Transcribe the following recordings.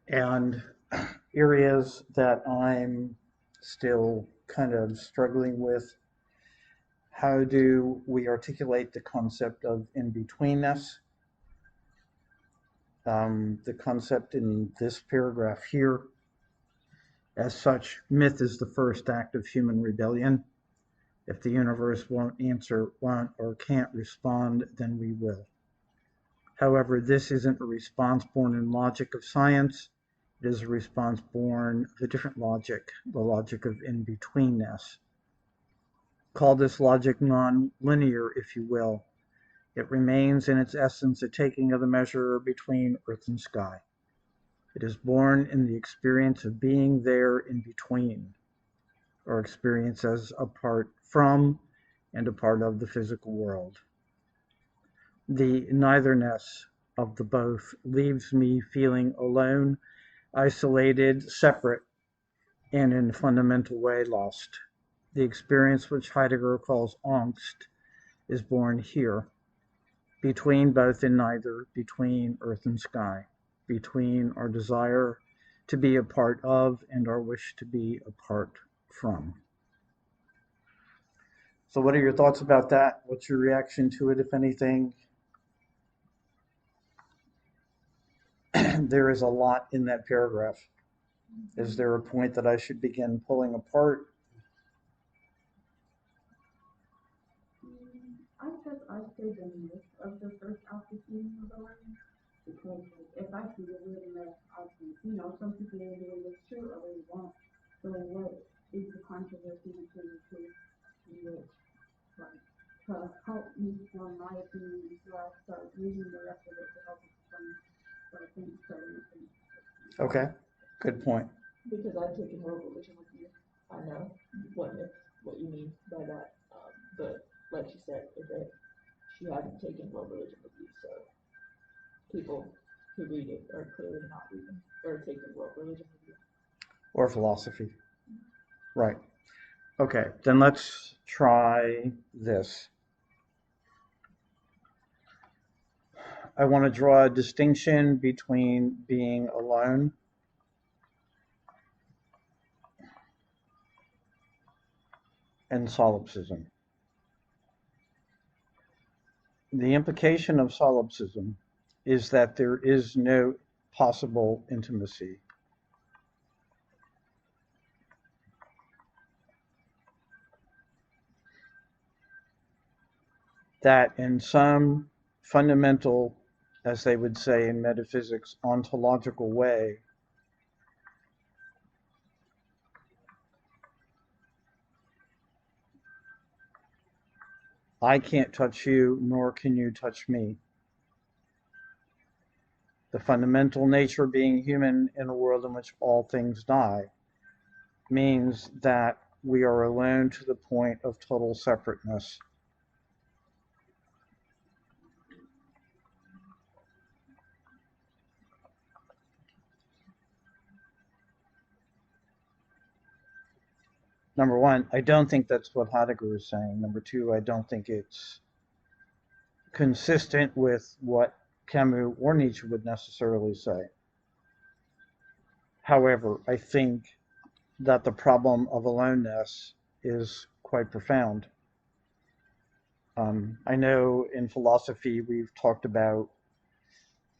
And areas that I'm still kind of struggling with. How do we articulate the concept of in-between-ness? The concept in this paragraph here, as such, myth is the first act of human rebellion. If the universe won't answer, won't, or can't respond, then we will. However, this isn't a response born in logic of science. It is a response born of a different logic, the logic of in-betweenness. Call this logic non-linear, if you will. It remains in its essence a taking of the measure between earth and sky. It is born in the experience of being there in between, or experience as apart from and a part of the physical world. The neither-ness of the both leaves me feeling alone, isolated, separate, and in a fundamental way lost. The experience which Heidegger calls angst is born here, between both and neither, between earth and sky, between our desire to be a part of and our wish to be apart from. So what are your thoughts about that? What's your reaction to it, if anything? There is a lot in that paragraph. Is there a point that I should begin pulling apart? I guess I say the myth of the first opportunity of the learning, because if I see the weirdness, I can, some people will do this too, others won't. So what is the controversy between the two? Which, like, to help me form my opinion before I start reading the rest of it to help explain what I think, Okay, good point. Because I've taken more religion with you, I know what you mean by that. But like she said, she hasn't taken more religion with you, so people who read it are clearly not reading or taking more religion with you. Or philosophy. Right. Okay, then let's try this. I want to draw a distinction between being alone and solipsism. The implication of solipsism is that there is no possible intimacy. That in some fundamental, as they would say in metaphysics, ontological way, I can't touch you, nor can you touch me. The fundamental nature of being human in a world in which all things die means that we are alone to the point of total separateness. Number one, I don't think that's what Heidegger is saying. Number two, I don't think it's consistent with what Camus or Nietzsche would necessarily say. However, I think that the problem of aloneness is quite profound. I know in philosophy we've talked about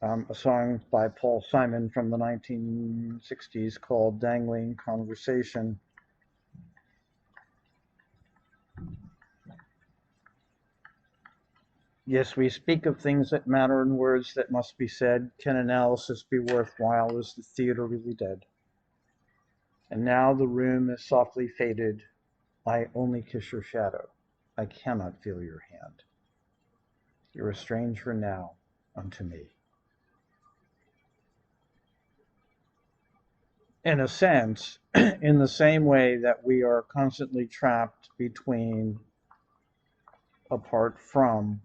a song by Paul Simon from the 1960s called Dangling Conversation. Yes, we speak of things that matter in words that must be said. Can analysis be worthwhile? Is the theater really dead? And now the room is softly faded. I only kiss your shadow. I cannot feel your hand. You're a stranger now unto me. In a sense, in the same way that we are constantly trapped between apart from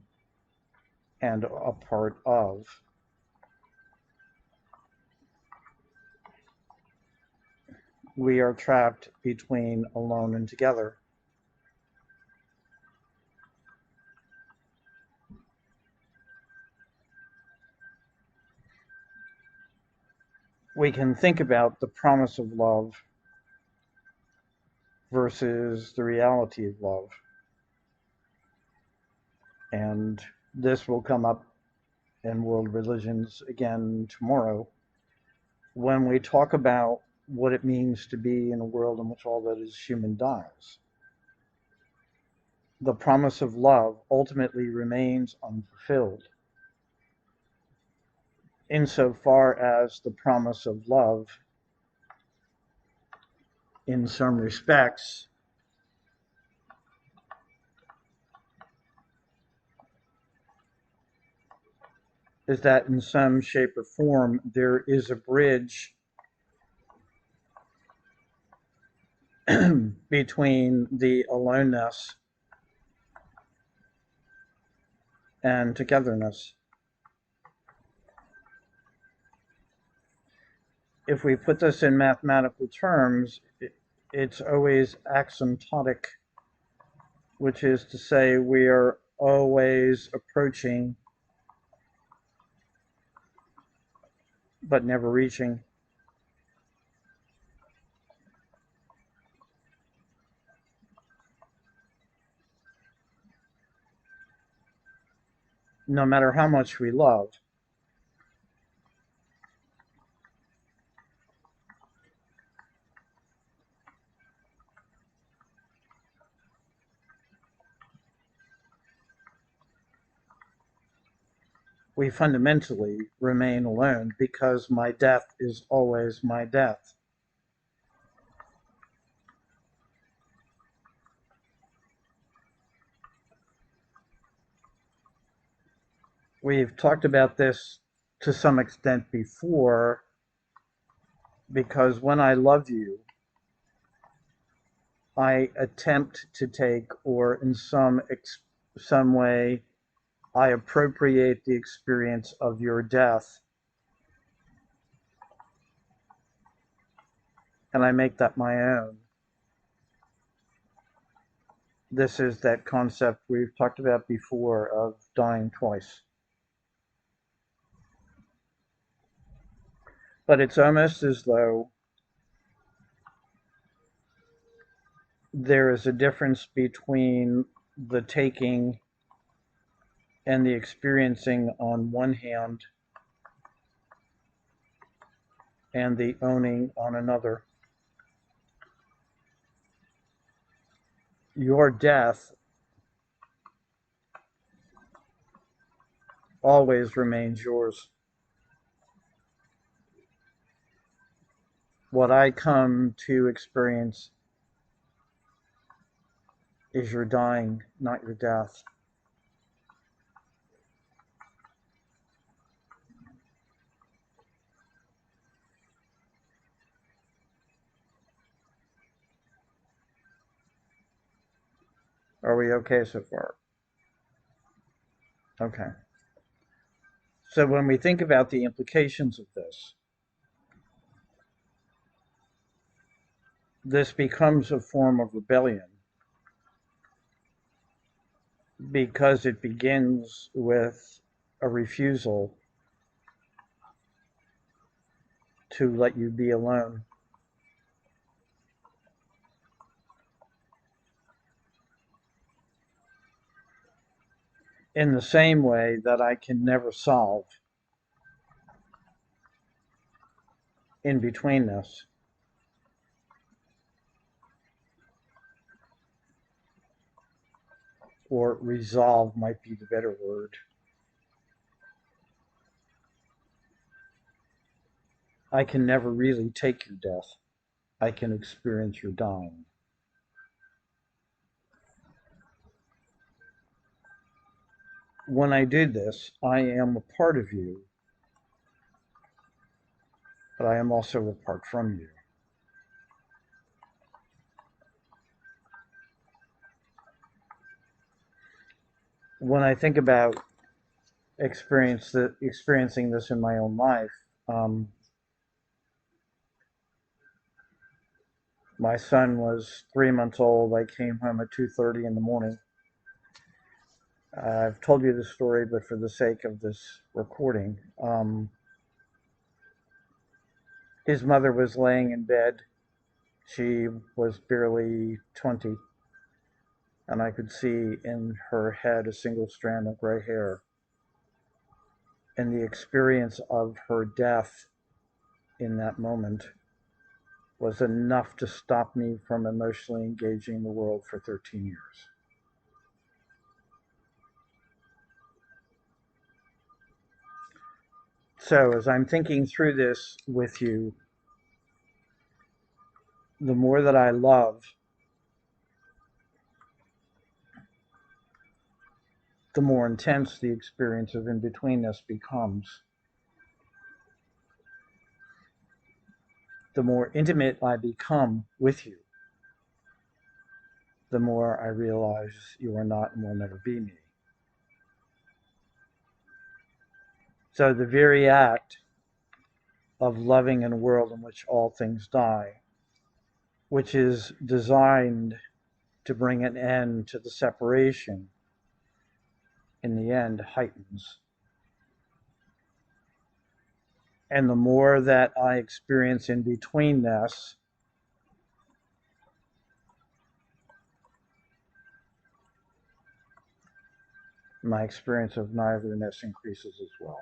and a part of, we are trapped between alone and together. we can think about the promise of love versus the reality of love. And this will come up in world religions again tomorrow when we talk about what it means to be in a world in which all that is human dies. The promise of love ultimately remains unfulfilled insofar as the promise of love, in some respects, is that in some shape or form there is a bridge between the aloneness and togetherness. If we put this in mathematical terms, it's always asymptotic, which is to say we are always approaching but never reaching. No matter how much we love, we fundamentally remain alone because my death is always my death. We've talked about this to some extent before, because when I love you, I attempt to take, or in some way, I appropriate the experience of your death, and I make that my own. This is that concept we've talked about before of dying twice. But it's almost as though there is a difference between the taking and the experiencing on one hand and the owning on another. Your death always remains yours. What I come to experience is your dying, not your death. Are we okay so far? Okay. So when we think about the implications of this becomes a form of rebellion because it begins with a refusal to let you be alone. In the same way that I can never solve in-between-ness. Or resolve might be the better word. I can never really take your death. I can experience your dying. When I do this, I am a part of you, but I am also apart from you. When I think about experiencing this in my own life, my son was 3 months old. I came home at 2:30 in the morning. I've told you this story, but for the sake of this recording, His mother was laying in bed. She was barely 20, and I could see in her head a single strand of gray hair. And the experience of her death in that moment was enough to stop me from emotionally engaging the world for 13 years. So, as I'm thinking through this with you, the more that I love, the more intense the experience of in-between-ness becomes. The more intimate I become with you, the more I realize you are not and will never be me. So the very act of loving in a world in which all things die, which is designed to bring an end to the separation, in the end heightens. And the more that I experience in-between-ness, my experience of neither-ness increases as well.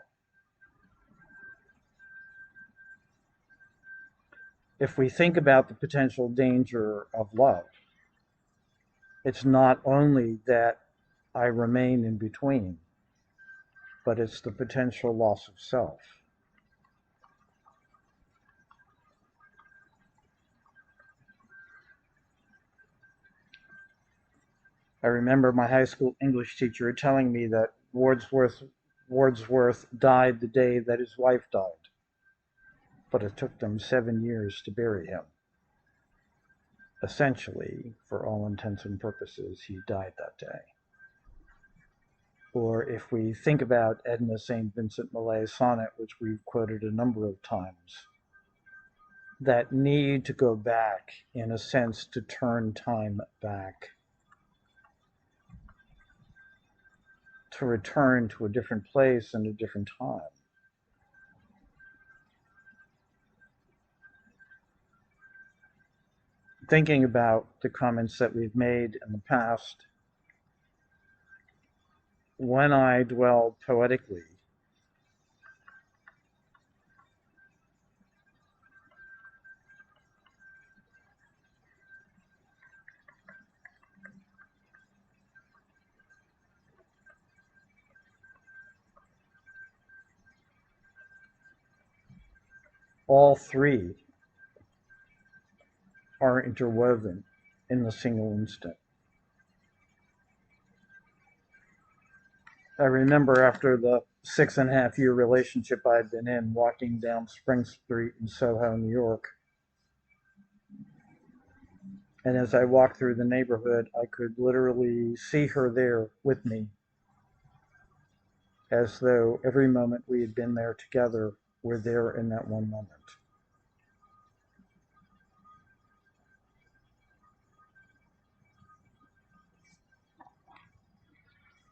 If we think about the potential danger of love, it's not only that I remain in between, but it's the potential loss of self. I remember my high school English teacher telling me that Wordsworth died the day that his wife died, but it took them 7 years to bury him. Essentially, for all intents and purposes, he died that day. Or if we think about Edna St. Vincent Millay's sonnet, which we've quoted a number of times, that need to go back, in a sense, to turn time back, to return to a different place and a different time. Thinking about the comments that we've made in the past, when I dwell poetically, all three are interwoven in the single instant. I remember after the 6.5-year relationship I had been in, walking down Spring Street in Soho, New York. And as I walked through the neighborhood, I could literally see her there with me, as though every moment we had been there together were there in that one moment.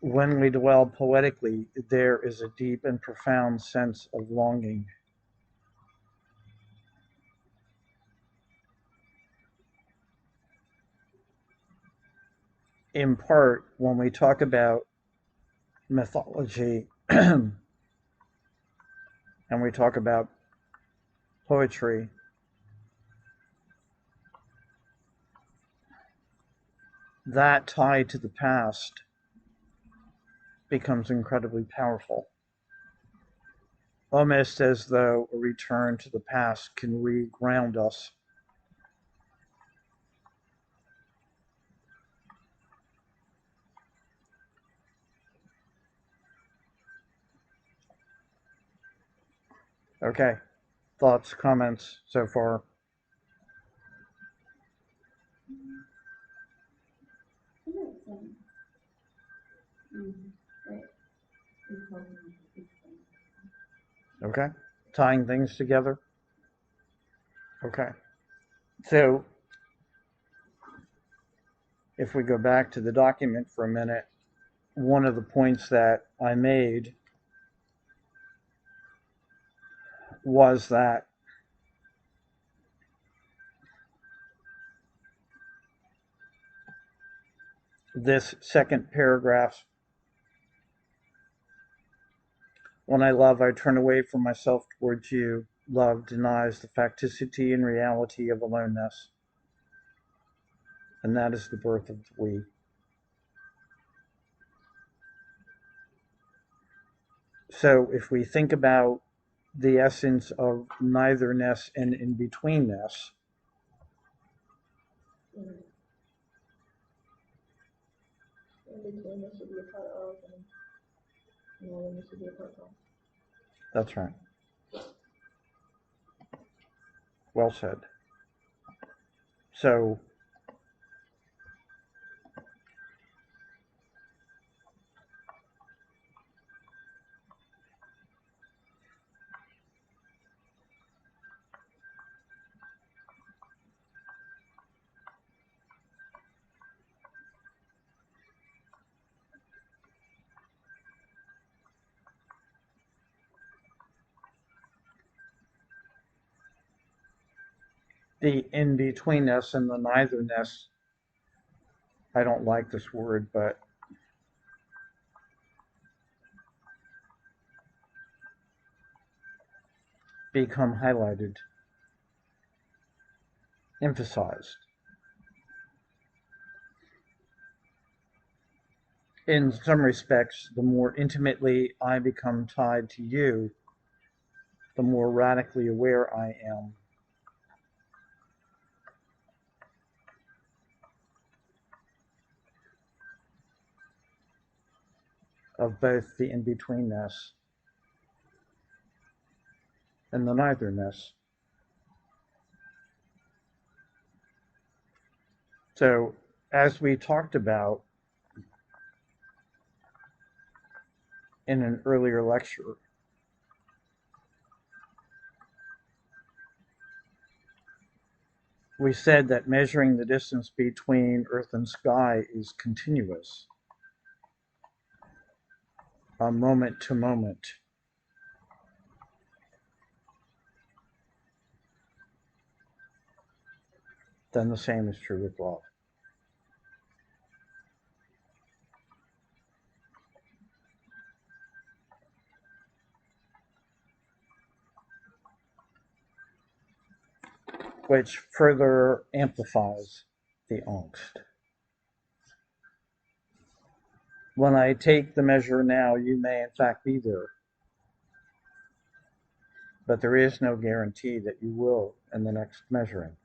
When we dwell poetically, there is a deep and profound sense of longing. In part, when we talk about mythology and we talk about poetry, that tie to the past becomes incredibly powerful. Almost as though a return to the past can re-ground us. Okay, thoughts, comments so far? It makes sense. That is helping me to explain. Okay, tying things together. Okay, so if we go back to the document for a minute, one of the points that I made was that this second paragraph, when I love, I turn away from myself towards you. Love denies the facticity and reality of aloneness, and that is the birth of the we. So if we think about the essence of neither-ness and in-between-ness, In-between-ness should be a part of, and neither-ness should be a part from. that's right. Well said. So the in-betweenness and the neither-ness, I don't like this word, but become highlighted, emphasized. In some respects, the more intimately I become tied to you, the more radically aware I am of both the in-betweenness and the neither-ness. So, as we talked about in an earlier lecture, we said that measuring the distance between Earth and sky is continuous, moment to moment. Then the same is true with love. Which further amplifies the angst. When I take the measure now, you may in fact be there, but there is no guarantee that you will in the next measuring.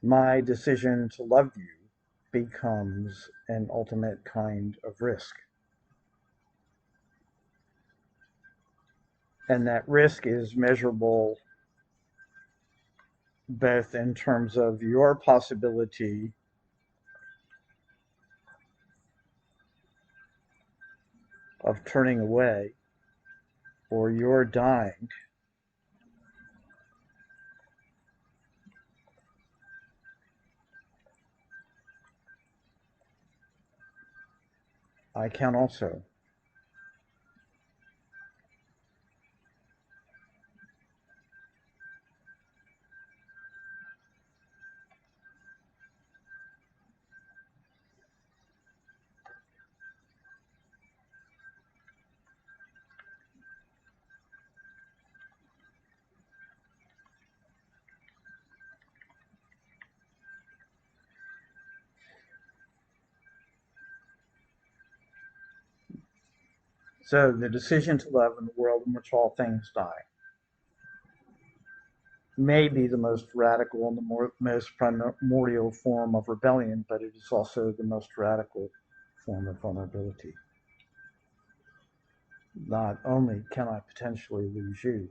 My decision to love you becomes an ultimate kind of risk. And that risk is measurable both in terms of your possibility of turning away or your dying, I can also. So the decision to love in a world in which all things die may be the most radical and the most primordial form of rebellion, but it is also the most radical form of vulnerability. Not only can I potentially lose you,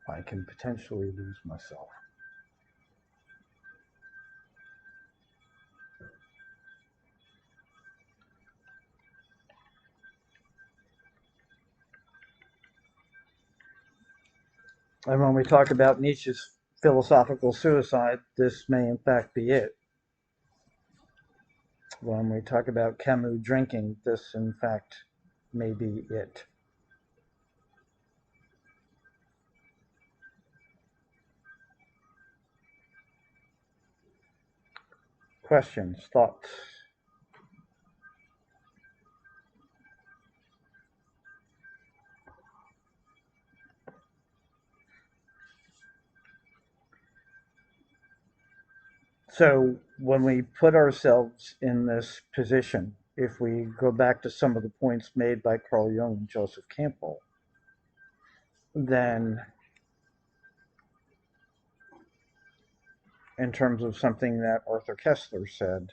I can potentially lose myself. And when we talk about Nietzsche's philosophical suicide, this may in fact be it. When we talk about Camus drinking, this in fact may be it. Questions, thoughts? So when we put ourselves in this position, if we go back to some of the points made by Carl Jung and Joseph Campbell, then in terms of something that Arthur Kessler said,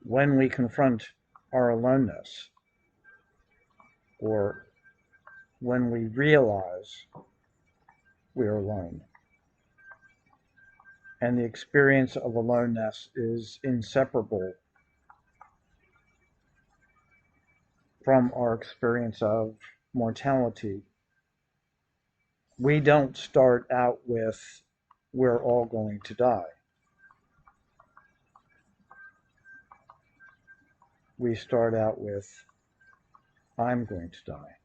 when we confront our aloneness, or when we realize we're alone, and the experience of aloneness is inseparable from our experience of mortality, we don't start out with we're all going to die. We start out with I'm going to die.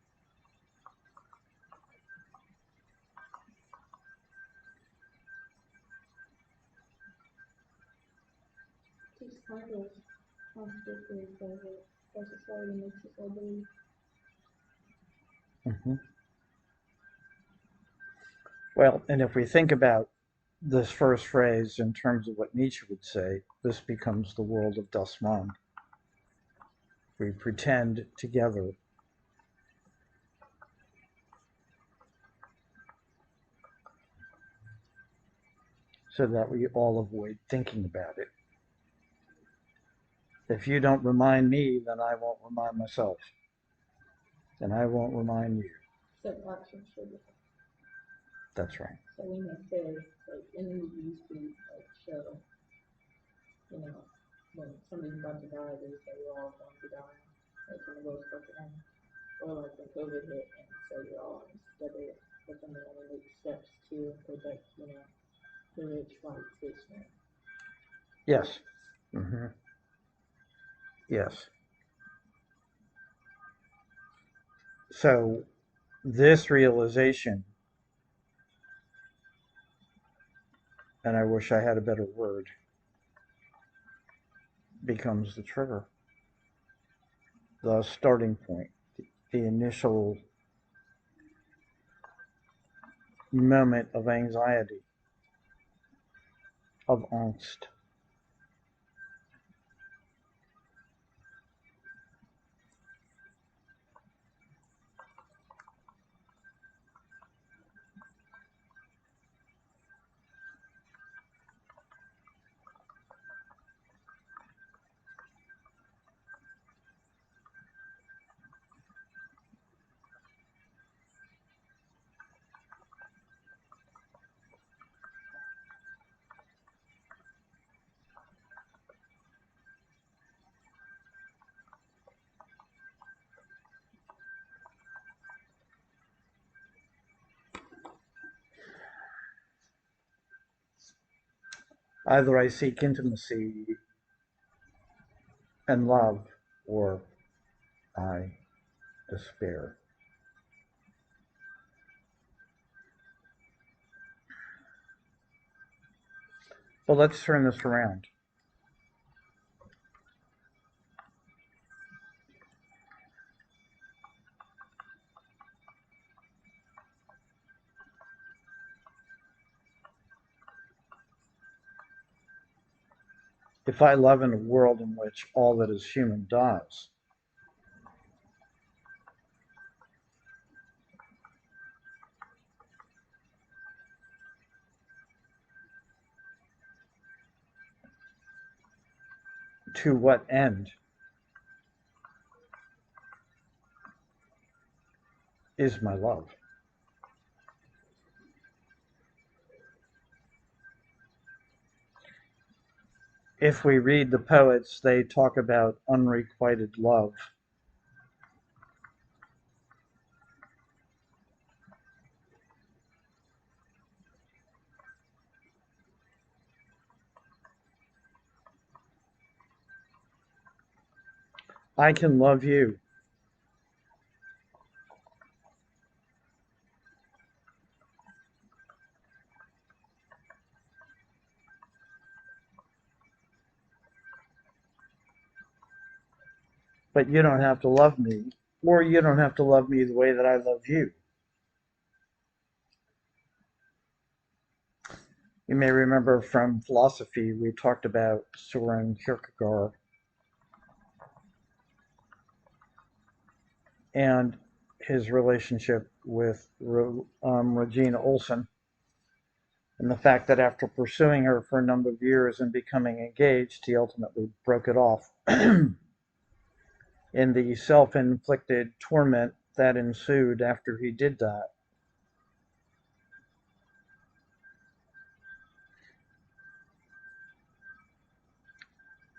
Just kind of contradictory because our society makes us all believe. Mm-hmm. Well, and if we think about this first phrase in terms of what Nietzsche would say, this becomes the world of Dasein. We pretend together so that we all avoid thinking about it. If you don't remind me, then I won't remind myself. And I won't remind you. So action should. That's right. So we may say, like in the movies, we like show, you know, when somebody's about to die, they say we're all going to die, like when the world's about to end, or like when COVID hit, and so we're all in this together, but then they only make steps to protect, you know, the rich white statesman. Yes. Mm-hmm. Yes. So this realization, and I wish I had a better word, becomes the trigger, the starting point, the initial moment of anxiety, of angst. Either I seek intimacy and love, or I despair. But let's turn this around. If I love in a world in which all that is human dies, to what end is my love? If we read the poets, they talk about unrequited love. I can love you. but you don't have to love me, or you don't have to love me the way that I love you. You may remember from philosophy, we talked about Soren Kierkegaard and his relationship with Regina Olsen, and the fact that after pursuing her for a number of years and becoming engaged, he ultimately broke it off. In the self-inflicted torment that ensued after he did that.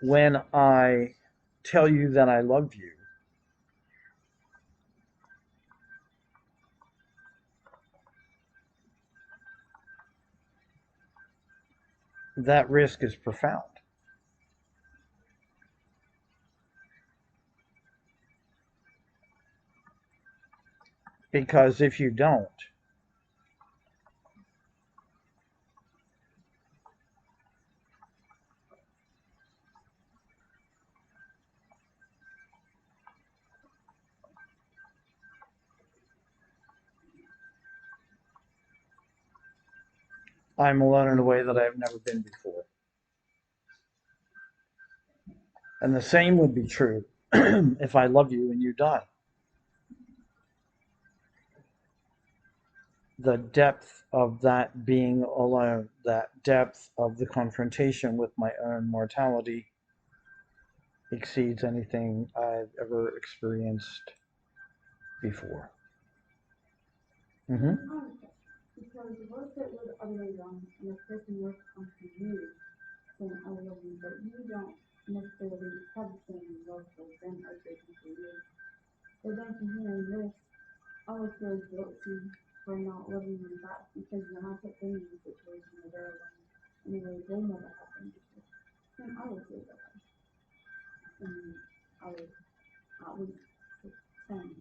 When I tell you that I love you, that risk is profound. Because if you don't, I'm alone in a way that I've never been before. And the same would be true if I love you and you die. The depth of that being alone, that depth of the confrontation with my own mortality exceeds anything I've ever experienced before. Mm-hmm. Because what if it was the other way around and the person was to come to you saying I love you, but you don't necessarily have the same love for them as they do for you. But then from hearing this, I would feel guilty for not loving them back because when I put them in a situation where they're alone in a way they never have been before, then I would feel guilty. And I would at least pretend.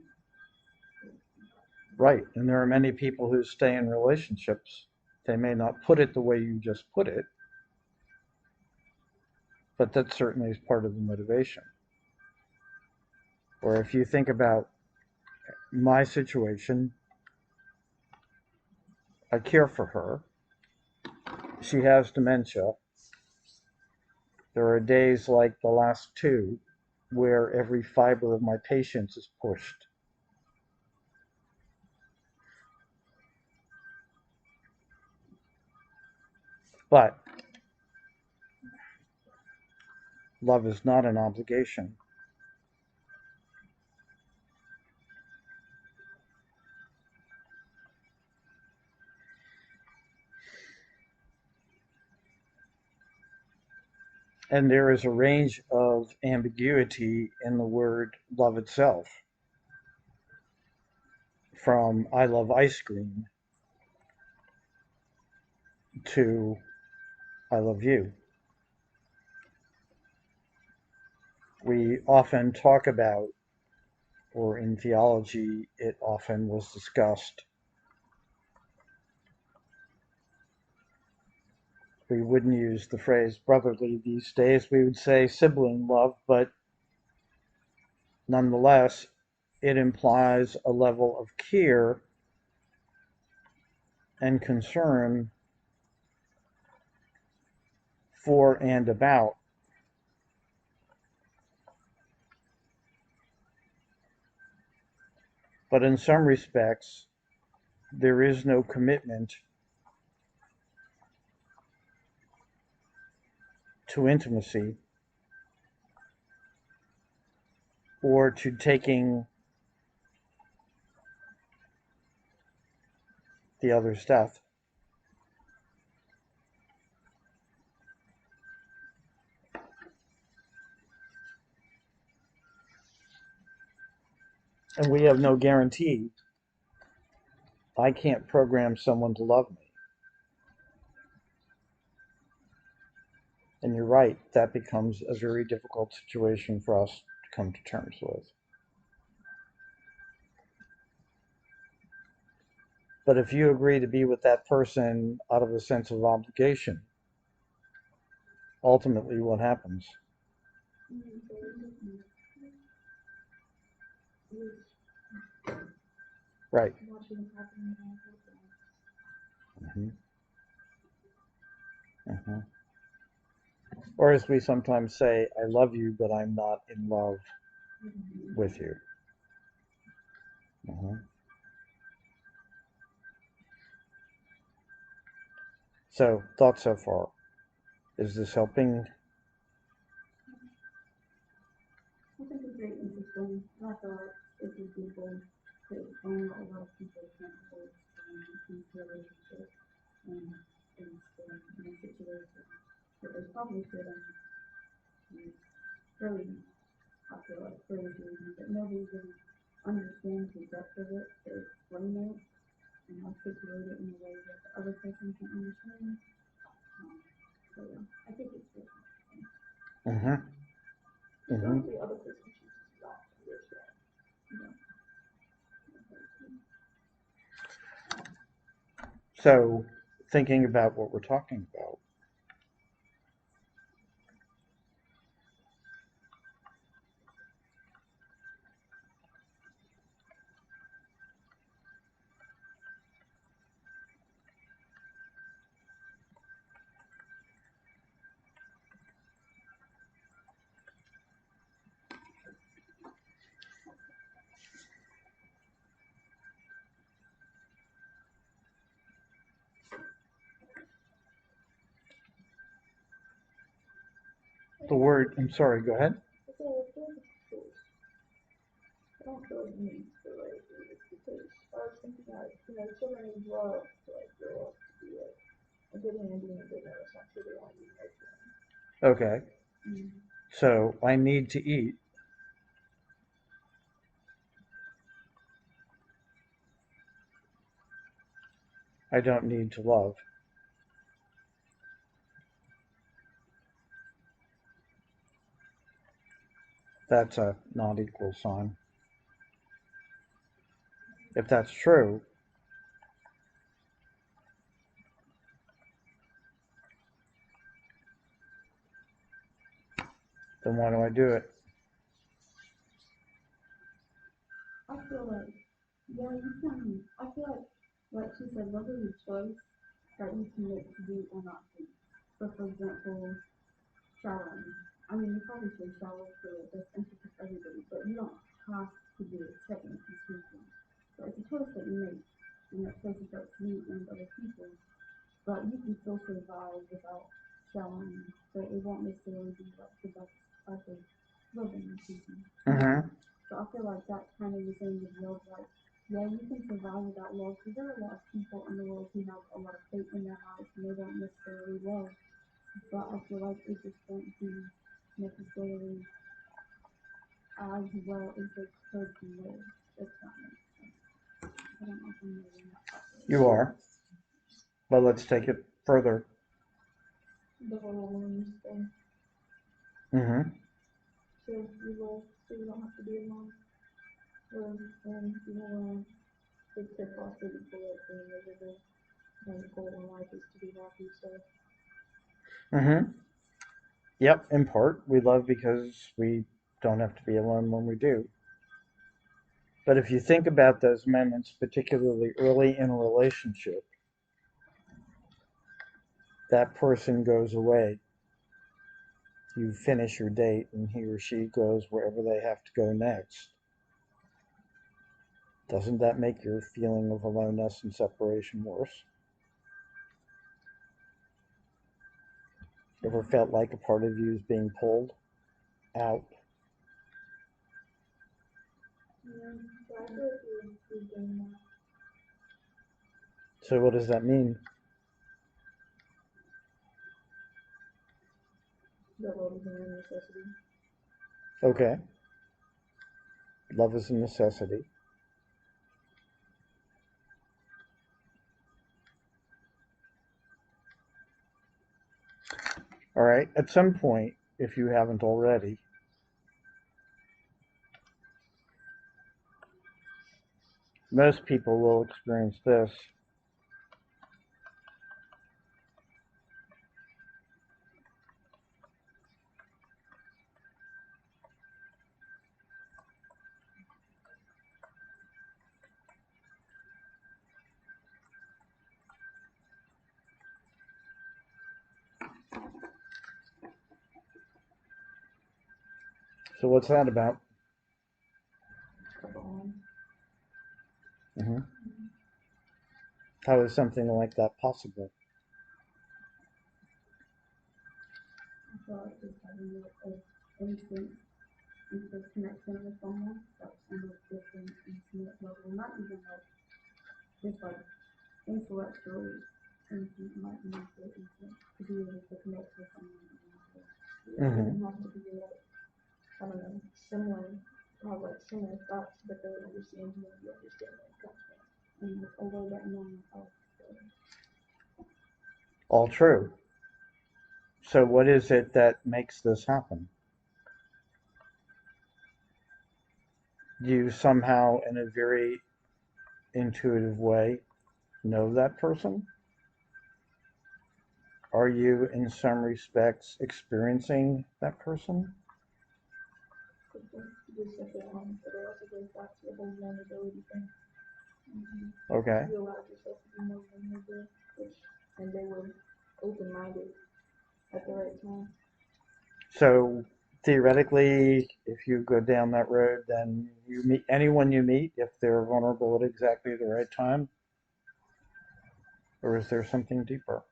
Right. And there are many people who stay in relationships. They may not put it the way you just put it, but that certainly is part of the motivation. Or if you think about my situation, I care for her. She has dementia. There are days like the last two where every fiber of my patience is pushed. But love is not an obligation. And there is a range of ambiguity in the word love itself, from I love ice cream to I love you. We often talk about, or in theology, it often was discussed. We wouldn't use the phrase brotherly these days, we would say sibling love, but nonetheless, it implies a level of care and concern for and about. But in some respects, there is no commitment to intimacy or to taking the other's death. And we have no guarantee. I can't program someone to love me. And you're right, that becomes a very difficult situation for us to come to terms with. But if you agree to be with that person out of a sense of obligation, ultimately what happens? Right. Watching it happen Mm-hmm. Mm-hmm. Or as we sometimes say, I love you, but I'm not in love with you. Mm-hmm. So, thoughts so far? Is this helping? I think it's very interesting. And I feel like it's a people to explain what a lot of people can't really explain these relationships and stay in a situation that they probably shouldn't use really, I feel like, really reasons that nobody really understands the depth of it to explain it and articulate it in a way that the other person can understand. So yeah, I think it's good. Mm-hmm. Mm-hmm. the other person chooses not to understand. So, thinking about what we're talking about, the word, I'm sorry, go ahead. It's a choice. I don't feel like me for like it's because I was thinking that children need love to like grow up to be like a good human being, but no, it's not true. They want to be nurturing. Okay. So, I need to eat. I don't need to love. That's a not equal sign. If that's true, then why do I do it? I feel like, yeah, you can. I feel like she said, love is a choice that you can make to do or not do. So, for example, showering. I mean, you probably should shower for the best interest of everybody, but you don't have to do it technically speaking. So, it's a choice that you make, and that choice is up to you and other people. But you can still survive without showering, but it won't necessarily be like the best type of living or something. Mm-hmm. So I feel like that's kind of the same with love. Like, yeah, you can survive without love because there are a lot of people in the world who have a lot of hate in their hearts and they don't necessarily love. But I feel like it just won't be necessarily as well as they could live, if that makes sense. I don't know if I'm moving that properly. You are. But let's take it further. The whole woman's thing. Mm-hmm. So you will, so you don't have to be alone. And you know, it's their possibility for like being miserable. And the goal in life is to be happy. So Mm-hmm. Yep, in part, we love because we don't have to be alone when we do. But if you think about those moments, particularly early in a relationship, that person goes away. You finish your date, and he or she goes wherever they have to go next. Doesn't that make your feeling of aloneness and separation worse? Ever felt like a part of you is being pulled out? yeah, so I feel like you're doing that. So, what does that mean? That love is a necessity. Okay, love is a necessity. All right, at some point, if you haven't already, most people will experience this. So what's that about? A bond. Hmm. How is something like that possible? I feel like just having an instant connection with someone that's on a different intimate level, not even like just like intellectually instant, not mental instant, to be able to connect with someone emotionally. Yeah, it doesn't have to be like, I don't know, similar, have like similar thoughts, but they understand you and you understand where it comes from. And like a way that no one else does. All true. So what is it that makes this happen? Do you somehow, in a very intuitive way, know that person? Are you, in some respects, experiencing that person? Could just simply but it also goes back to the whole vulnerability thing. Okay. You allowed yourself to be more vulnerable, and they were open-minded at the right time. So theoretically, if you go down that road, then you meet anyone you meet, if they're vulnerable at exactly the right time, or is there something deeper?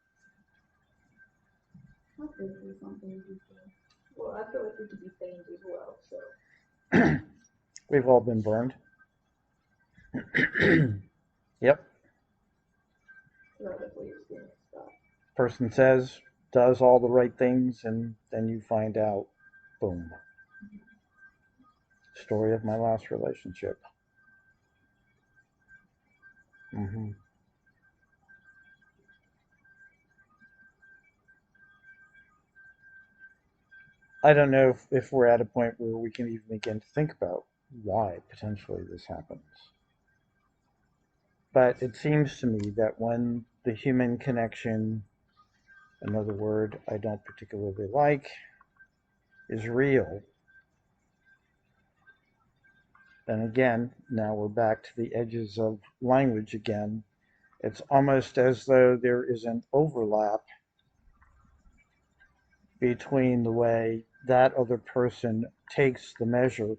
I think there's something deeper. Well, I feel like we could be feigned as well, so We've all been burned. Yep. I definitely experienced that. Person says, does all the right things, and then you find out, boom. Story of my last relationship. Hmm. I don't know if we're at a point where we can even begin to think about why potentially this happens. But it seems to me that when the human connection, another word I don't particularly like, is real, then again, now we're back to the edges of language again. It's almost as though there is an overlap between the way that other person takes the measure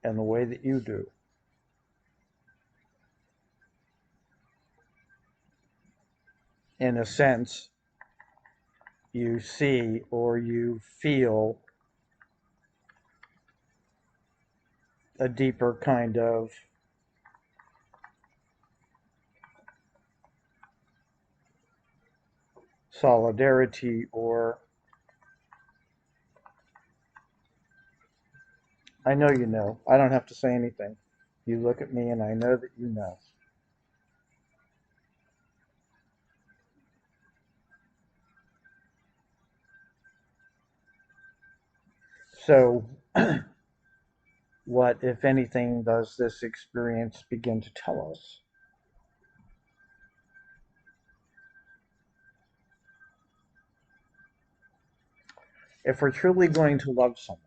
and the way that you do. In a sense, you see or you feel a deeper kind of solidarity, or I know you know. I don't have to say anything. You look at me and I know that you know. So, what, if anything, does this experience begin to tell us? If we're truly going to love someone,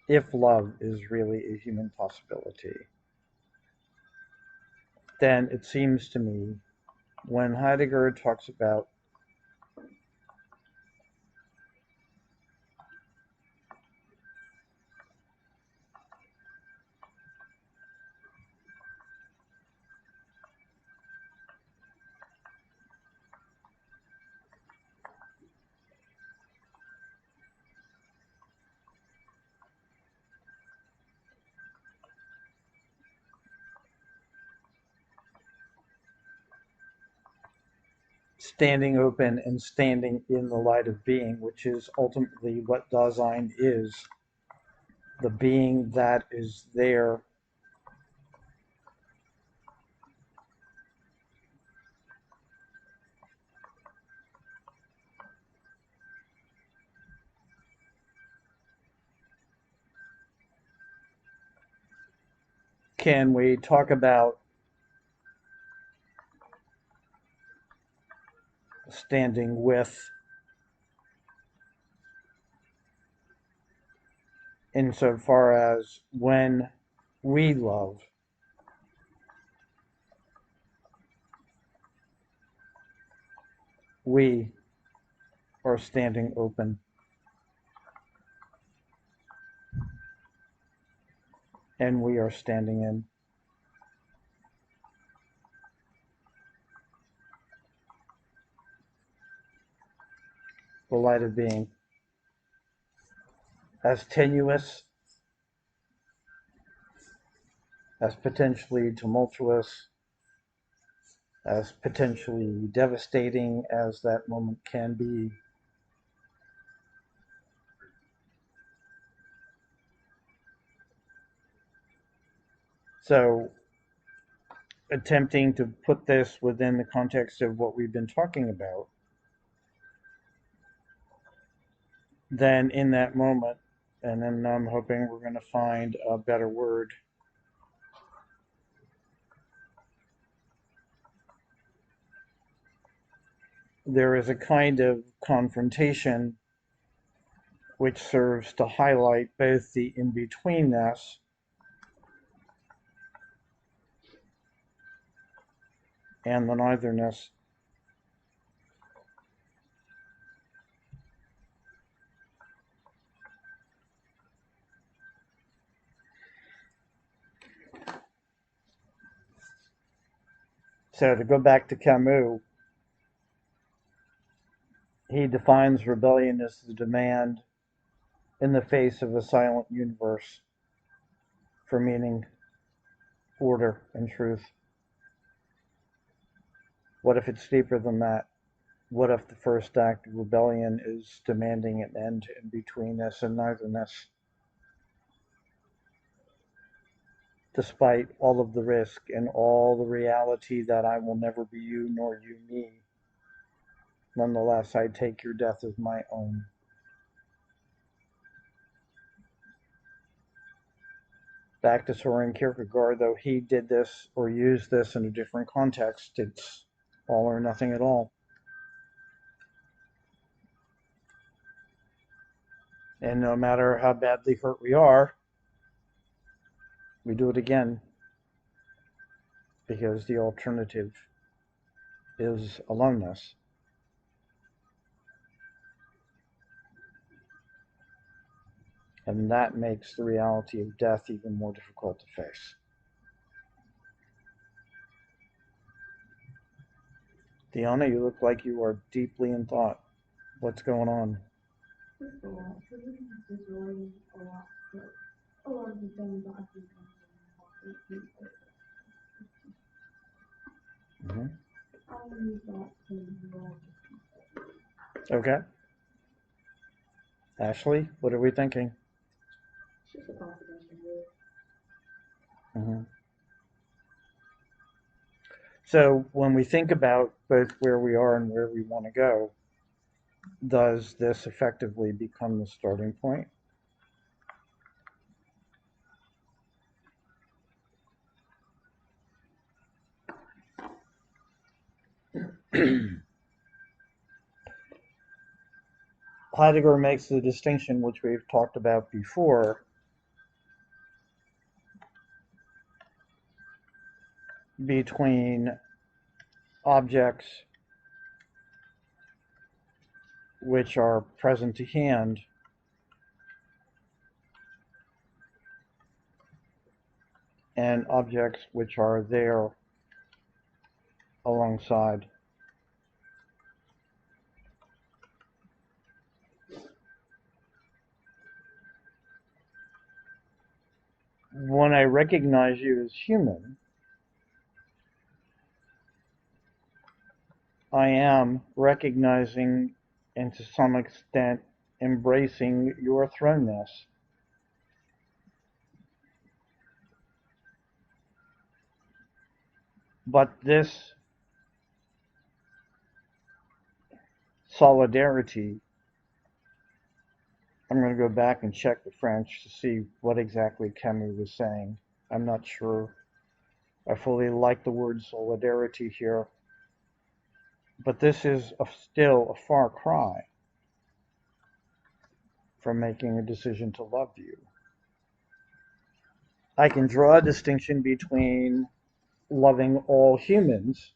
if love is really a human possibility, then it seems to me when Heidegger talks about standing open and standing in the light of being, which is ultimately what Dasein is, the being that is there. Can we talk about standing with insofar as when we love, we are standing open. And we are standing in. The light of being. As tenuous, as potentially tumultuous, as potentially devastating as that moment can be. So, attempting to put this within the context of what we've been talking about, then in that moment, and then I'm hoping we're going to find a better word, there is a kind of confrontation which serves to highlight both the in-between-ness and the neither-ness. So to go back to Camus, he defines rebellion as the demand in the face of a silent universe for meaning, order, and truth. What if it's deeper than that? What if the first act of rebellion is demanding an end in betweenness and neither-ness? Despite all of the risk and all the reality that I will never be you nor you me, nonetheless, I take your death as my own. Back to Soren Kierkegaard, though he did this or used this in a different context, it's all or nothing at all. And no matter how badly hurt we are, we do it again, because the alternative is aloneness. And that makes the reality of death even more difficult to face. Deanna, you look like you are deeply in thought. What's going on? Just a lot. So this is just relating a lot to a lot of the things that I think Mm-hmm. I'll use that to roll. Okay. Ashley, what are we thinking? It's just a confirmation word. Mm-hmm. So when we think about both where we are and where we want to go, does this effectively become the starting point? Heidegger makes the distinction, which we've talked about before, between objects which are present to hand and objects which are there alongside. When I recognize you as human, I am recognizing and to some extent embracing your thrownness. But this solidarity, I'm going to go back and check the French to see what exactly Camus was saying. I'm not sure I fully like the word solidarity here, but this is still a far cry from making a decision to love you. I can draw a distinction between loving all humans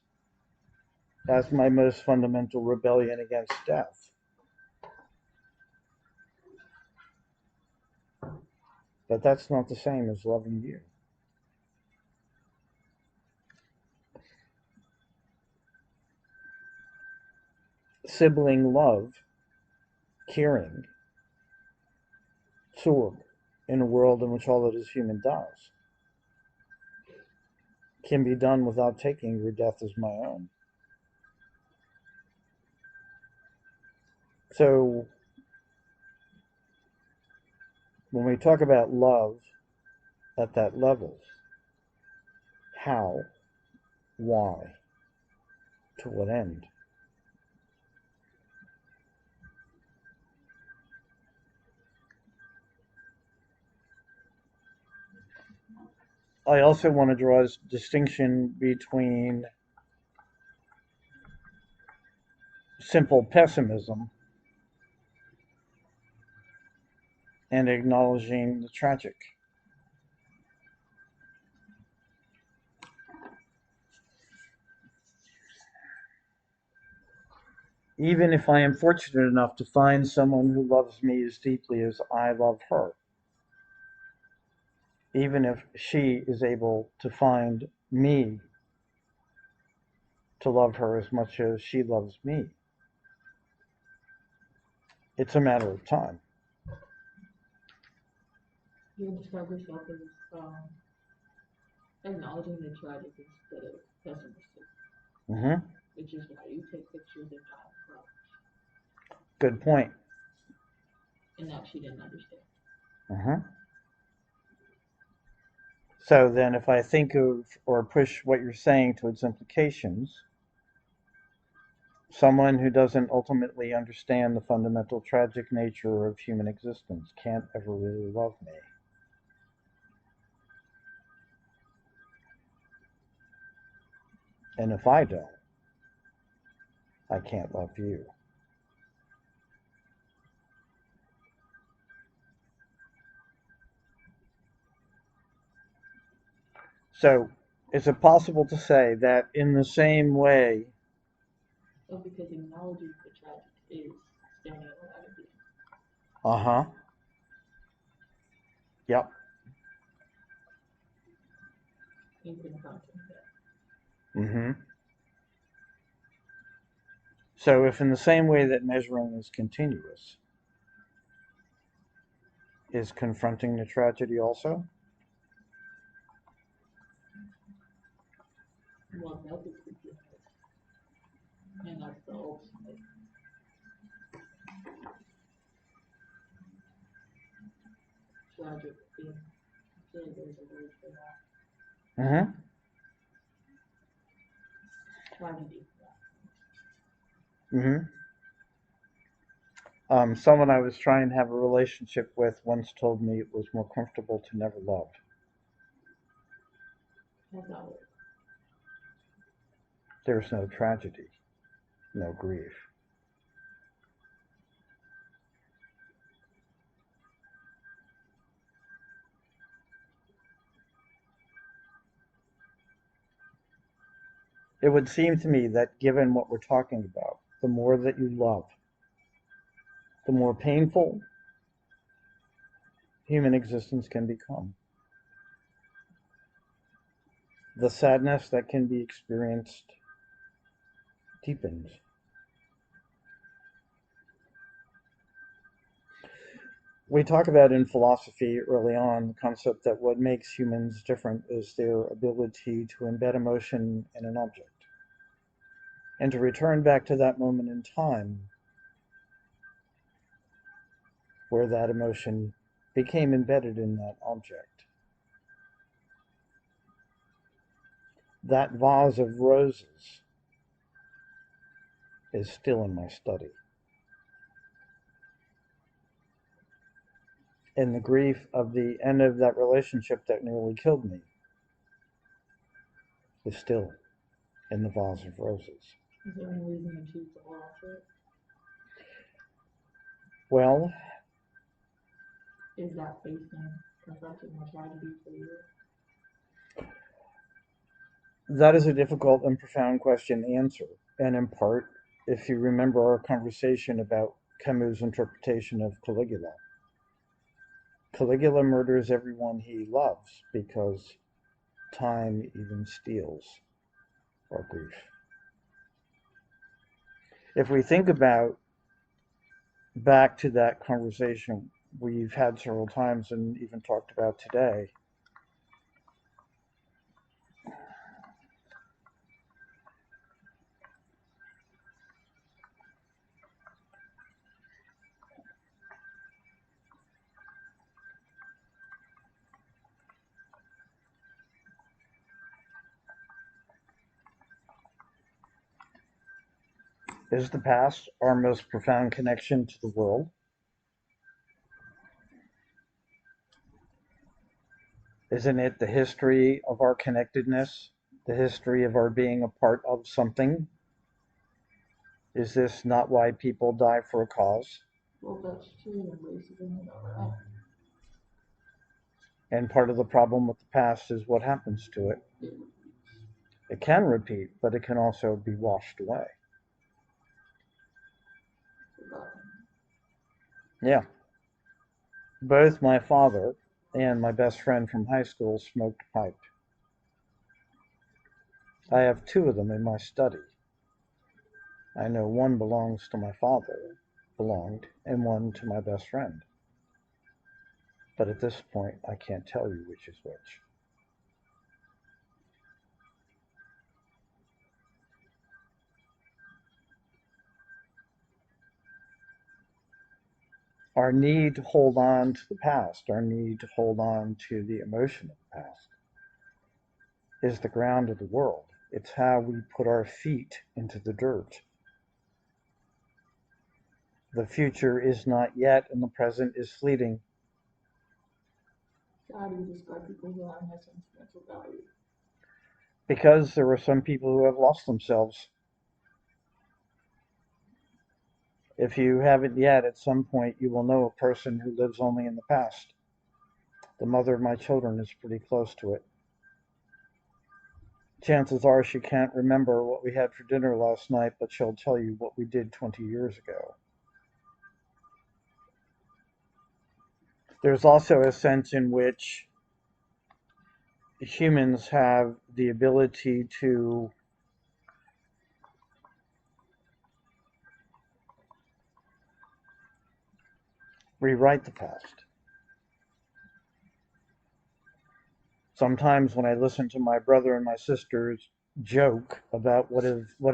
as my most fundamental rebellion against death, but that's not the same as loving you. Sibling love, caring, so in a world in which all that is human does, can be done without taking your death as my own. So when we talk about love at that level, how, why, to what end? I also want to draw a distinction between simple pessimism and acknowledging the tragic. Even if I am fortunate enough to find someone who loves me as deeply as I love her, even if she is able to find me to love her as much as she loves me, it's a matter of time. You describe yourself as acknowledging the tragic instead of pessimistic, Mm-hmm. which is why you take pictures of Donald Trump, Good point. and that she didn't understand. Mm-hmm. So then, if I think of or push what you're saying to its implications, someone who doesn't ultimately understand the fundamental tragic nature of human existence can't ever really love me. And if I don't, I can't love you. So, is it possible to say that in the same way, So because acknowledging the tragic is standing in the light of being, uh-huh, yep, in confronting that. mm-hmm. So if in the same way that measuring is continuous, is confronting the tragedy also? Well, that is continuous, and that's the ultimate tragic thing. There's a word for that. Mm-hmm. Tragedy. Mm-hmm. Someone I was trying to have a relationship with once told me it was more comfortable to never love. How's that work? There's no tragedy, no grief. It would seem to me that given what we're talking about, the more that you love, the more painful human existence can become. The sadness that can be experienced deepens. We talk about in philosophy early on the concept that what makes humans different is their ability to embed emotion in an object and to return back to that moment in time where that emotion became embedded in that object. That vase of roses is still in my study. And the grief of the end of that relationship that nearly killed me is still in the vase of roses. Is there any reason to choose to hold on to it? Well, Is that facing confronting the tragedy for you? that is a difficult and profound question to answer. And in part, if you remember our conversation about Camus' interpretation of Caligula, Caligula murders everyone he loves because time even steals our grief. If we think about back to that conversation we've had several times and even talked about today, is the past our most profound connection to the world? Isn't it the history of our connectedness, the history of our being a part of something? Is this not why people die for a cause? Well, that's true, and racism and all that. And part of the problem with the past is what happens to it. It can repeat, but it can also be washed away. Yeah. Both my father and my best friend from high school smoked pipe. I have two of them in my study. I know one belongs to my father, and one to my best friend. But at this point, I can't tell you which is which. Our need to hold on to the past, our need to hold on to the emotion of the past, is the ground of the world. It's how we put our feet into the dirt. The future is not yet, and the present is fleeting. So how do you describe people who have no sentimental value? Because there are some people who have lost themselves. If you haven't yet, at some point you will know a person who lives only in the past. The mother of my children is pretty close to it. Chances are she can't remember what we had for dinner last night, but she'll tell you what we did 20 years ago. There's also a sense in which humans have the ability to rewrite the past. Sometimes when I listen to my brother and my sisters joke about what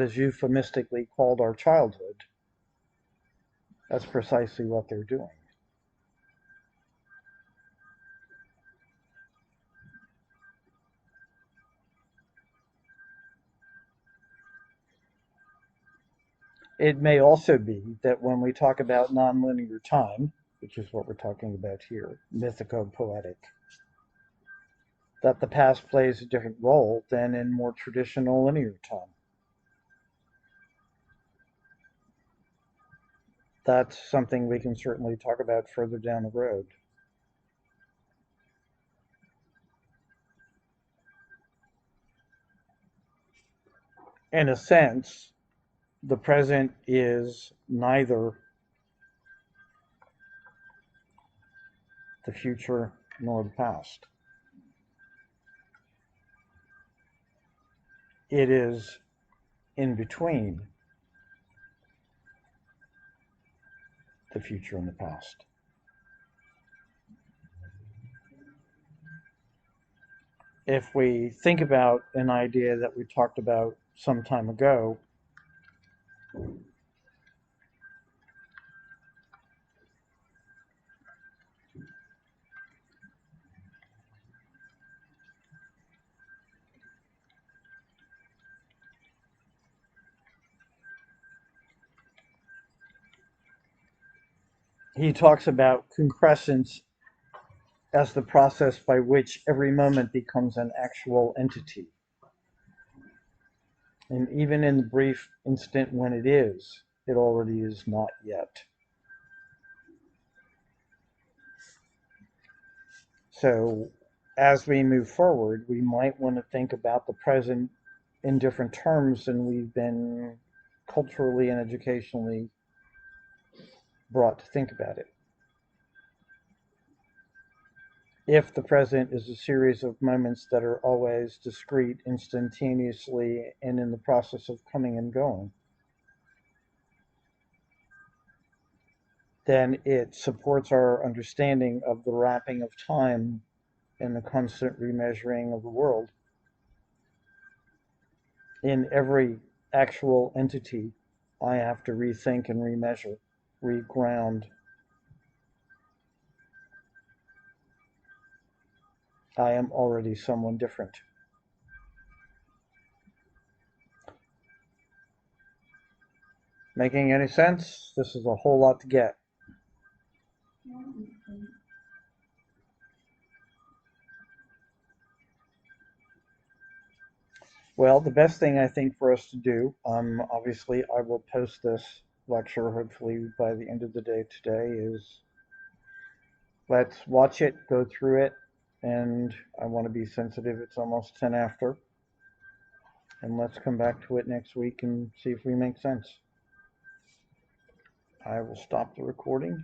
is euphemistically called our childhood, that's precisely what they're doing. It may also be that when we talk about nonlinear time, which is what we're talking about here, mythico-poetic, that the past plays a different role than in more traditional linear time. That's something we can certainly talk about further down the road. In a sense, the present is neither the future nor the past. It is in between the future and the past. If we think about an idea that we talked about some time ago, he talks about concrescence as the process by which every moment becomes an actual entity. And even in the brief instant when it is, it already is not yet. So as we move forward, we might want to think about the present in different terms than we've been culturally and educationally brought to think about it. If the present is a series of moments that are always discrete, instantaneously, and in the process of coming and going, then it supports our understanding of the wrapping of time and the constant remeasuring of the world. In every actual entity, I have to rethink and remeasure, reground. I am already someone different. Making any sense? This is a whole lot to get. Well, the best thing I think for us to do, obviously I will post this lecture hopefully by the end of the day today, is let's watch it, go through it, and I want to be sensitive. It's almost 10 after. And let's come back to it next week and see if we make sense. I will stop the recording.